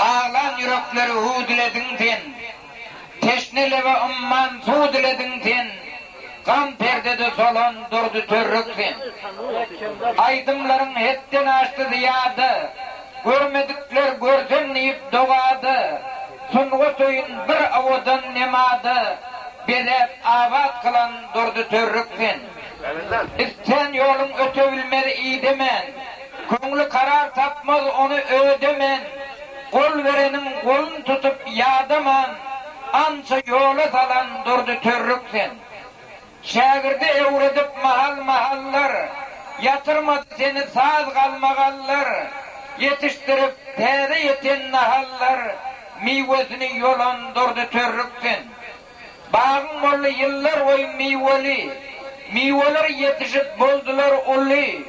ağlan yürekleri hu diledin sen, teşnele ve umman su diledin sen, kan perdede solan durdu törrük sen. Aydımların hetten açtı ziyadı, görmedikler görsenleyip doğadı, sungu soyun bir avadan nemadı, belep avat kılan durdu törrük sen. İsten yolun ötebilmeli iyi demen, köngülü karar tapmaz onu ödemen, kol verenin kolunu tutup yadaman, anca yola salan durdu törrük sen. Şagirdi evredip mahallar, yatırmadı seni saz kalmagallar, yetiştirip tere yeten nahallar, meyvesini yolan durdu törrük sen. Bağın mollu yıllar oy meyveli, meyveler yetişip boldular uli,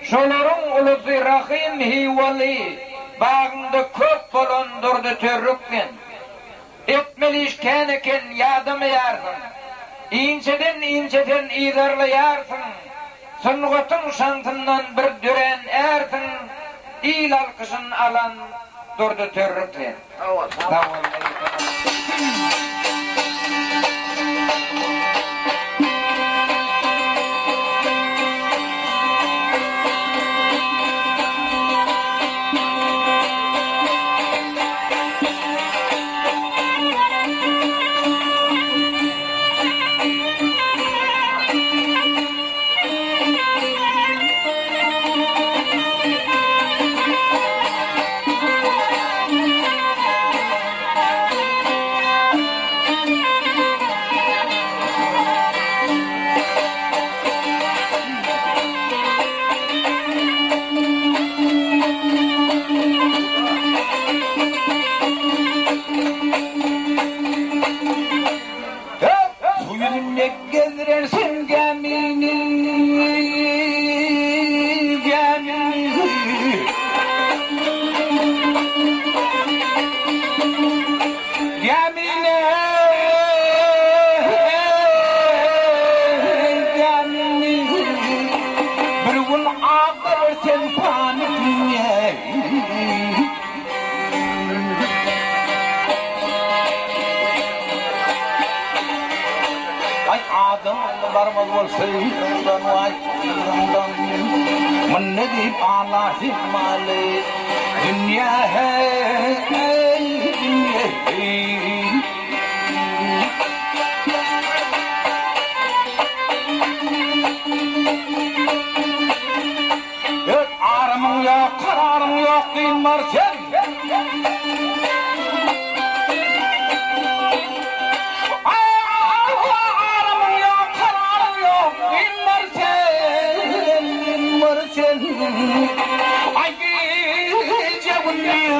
şoların ulusu rahim hivali, bağında köp bolan durdu törrük sen. Etmeli iş keneken yadımı yarsın, İnceden idarlayarsın, sınıgıtın şantından bir düren ersin, il alkışın alan durdu törrükler. Gezersin gemini, bir gün ağırırsan panikine. Varmaz olsaydan vay yandan men nedip ala himali dünya hey dünya hey yok arımın yok kararım yok dinler sen ay cevunni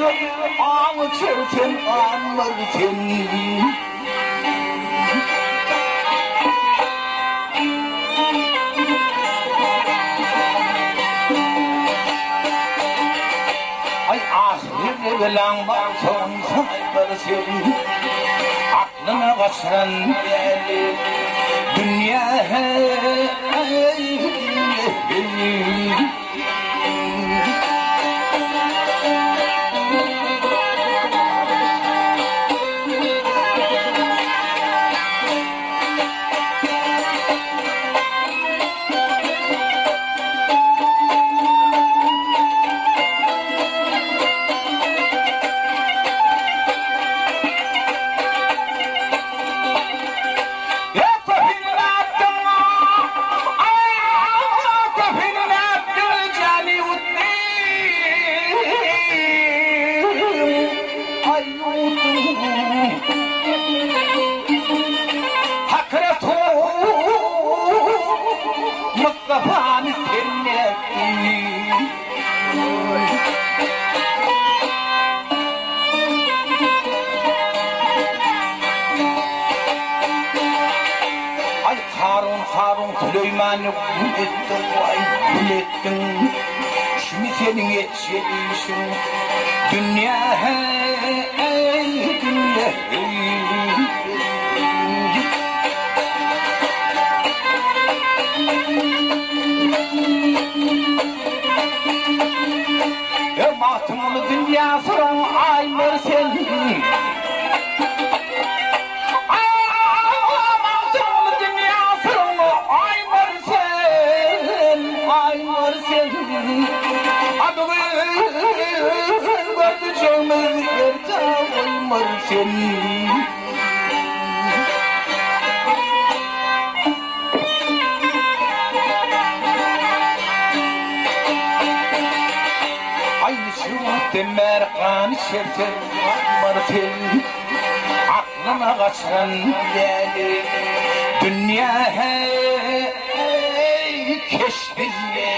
ağ çerçen anmarken ay ahirde belang bak son saybarsen aklına kaçıran geldi dünya hey Harun Süleyman'ı ettin vay ettin şimdi senin yetişirişin dünya hey dünya hey tümünü dünya sırrın aymır sen. Ağlamam tümünü dünya sırrın aymır sen. Aymır sen. Adımı gördüğümüz yerde aymır sen. Demer kan şerter martel aklına kaçan deli dünya hey keşfille